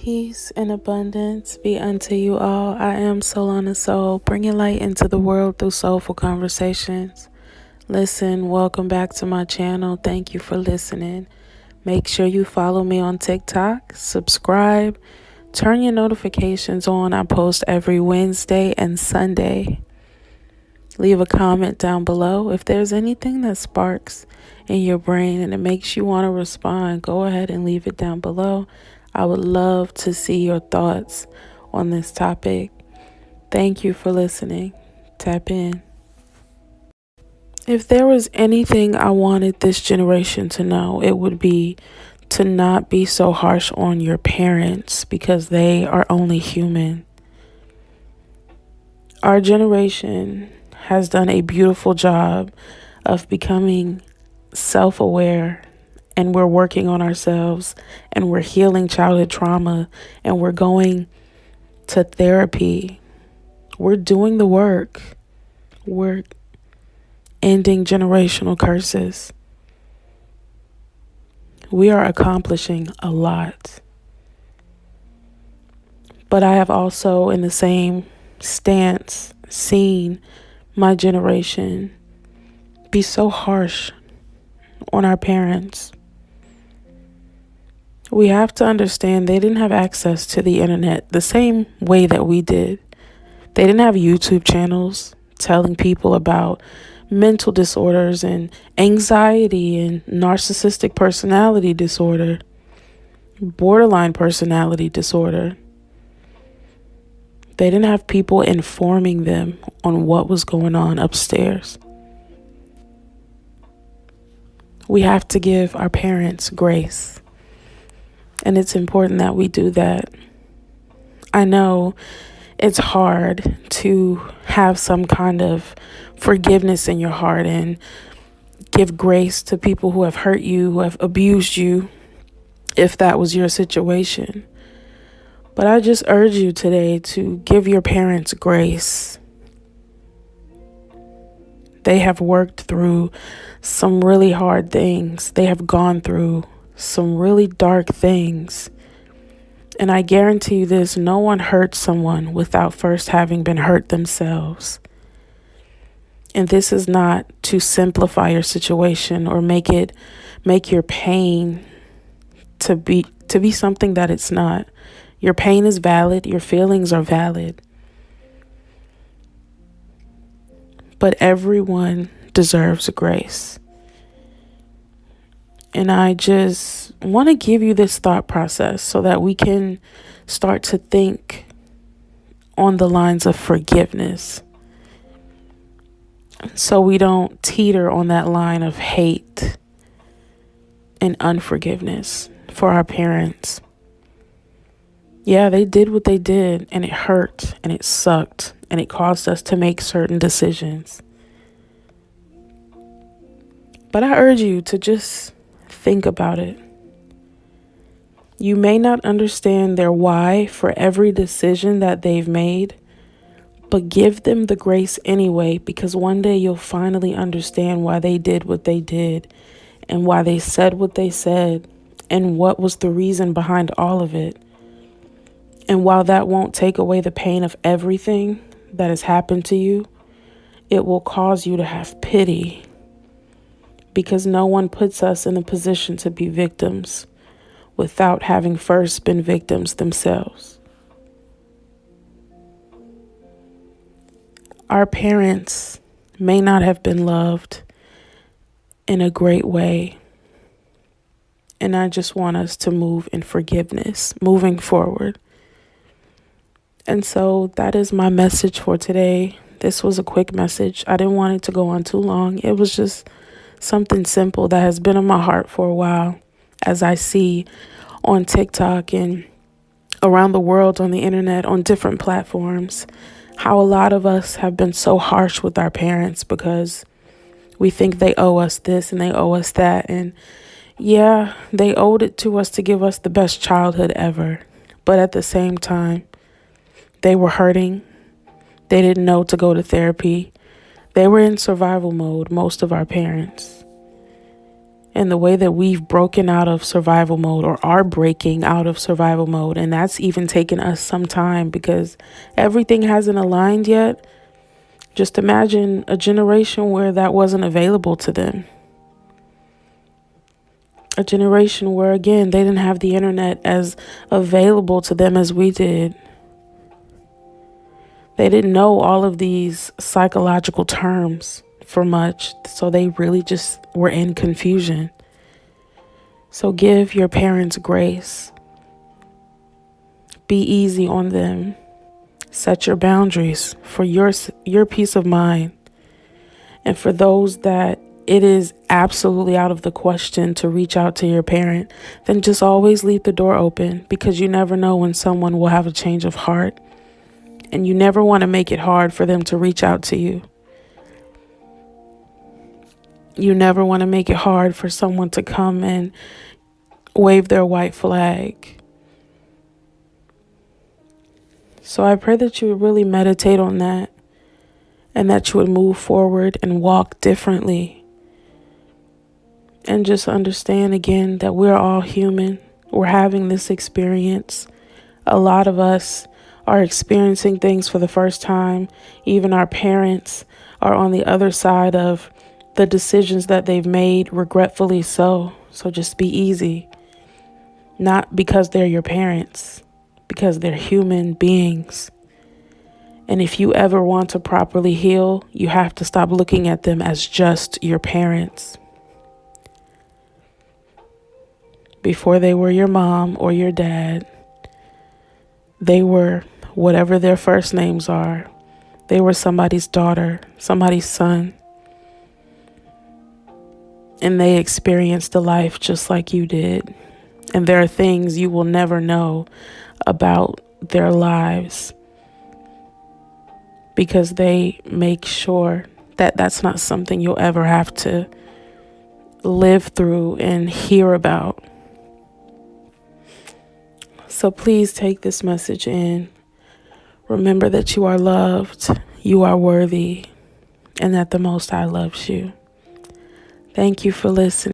Peace and abundance be unto you all. I am Solana Soul, bringing light into the world through soulful conversations. Listen, welcome back to my channel. Thank you for listening. Make sure you follow me on TikTok, subscribe, turn your notifications on. I post every Wednesday and Sunday. Leave a comment down below. If there's anything that sparks in your brain and it makes you want to respond, go ahead and leave it down below. I would love to see your thoughts on this topic. Thank you for listening. Tap in. If there was anything I wanted this generation to know, it would be to not be so harsh on your parents because they are only human. Our generation has done a beautiful job of becoming self-aware, and we're working on ourselves, and we're healing childhood trauma, and we're going to therapy. We're doing the work. We're ending generational curses. We are accomplishing a lot. But I have also, in the same stance, seen my generation be so harsh on our parents. We have to understand they didn't have access to the internet the same way that we did. They didn't have YouTube channels telling people about mental disorders and anxiety and narcissistic personality disorder, borderline personality disorder. They didn't have people informing them on what was going on upstairs. We have to give our parents grace, and it's important that we do that. I know it's hard to have some kind of forgiveness in your heart and give grace to people who have hurt you, who have abused you, if that was your situation. But I just urge you today to give your parents grace. They have worked through some really hard things. They have gone through some really dark things. And I guarantee you this, no one hurts someone without first having been hurt themselves. And this is not to simplify your situation or make your pain to be something that it's not. Your pain is valid, your feelings are valid. But everyone deserves grace. And I just want to give you this thought process so that we can start to think on the lines of forgiveness, so we don't teeter on that line of hate and unforgiveness for our parents. Yeah, they did what they did, and it hurt, and it sucked, and it caused us to make certain decisions. But I urge you to just think about it. You may not understand their why for every decision that they've made, but give them the grace anyway, because one day you'll finally understand why they did what they did and why they said what they said and what was the reason behind all of it. And while that won't take away the pain of everything that has happened to you, it will cause you to have pity, because no one puts us in a position to be victims without having first been victims themselves. Our parents may not have been loved in a great way, and I just want us to move in forgiveness moving forward. And so that is my message for today. This was a quick message. I didn't want it to go on too long. It was just something simple that has been on my heart for a while, as I see on TikTok and around the world on the internet, on different platforms, how a lot of us have been so harsh with our parents because we think they owe us this and they owe us that. And yeah, they owed it to us to give us the best childhood ever. But at the same time, they were hurting. They didn't know to go to therapy. They were in survival mode, most of our parents. and the way that we've broken out of survival mode or are breaking out of survival mode. And that's even taken us some time because everything hasn't aligned yet. Just imagine a generation where that wasn't available to them. A generation where, again, they didn't have the internet as available to them as we did. They didn't know all of these psychological terms for much, so they really just were in confusion. So give your parents grace. Be easy on them. Set your boundaries for your peace of mind. And for those that it is absolutely out of the question to reach out to your parent, then just always leave the door open, because you never know when someone will have a change of heart. And you never want to make it hard for them to reach out to you. You never want to make it hard for someone to come and wave their white flag. So I pray that you would really meditate on that, and that you would move forward and walk differently. And just understand again that we're all human. We're having this experience. A lot of us are experiencing things for the first time. Even our parents are on the other side of the decisions that they've made, regretfully so. So just be easy. Not because they're your parents, because they're human beings. And if you ever want to properly heal, you have to stop looking at them as just your parents. Before they were your mom or your dad, they were whatever their first names are. They were somebody's daughter, somebody's son. And they experienced a life just like you did. And there are things you will never know about their lives, because they make sure that that's not something you'll ever have to live through and hear about. So please take this message in. Remember that you are loved, you are worthy, and that the Most High loves you. Thank you for listening.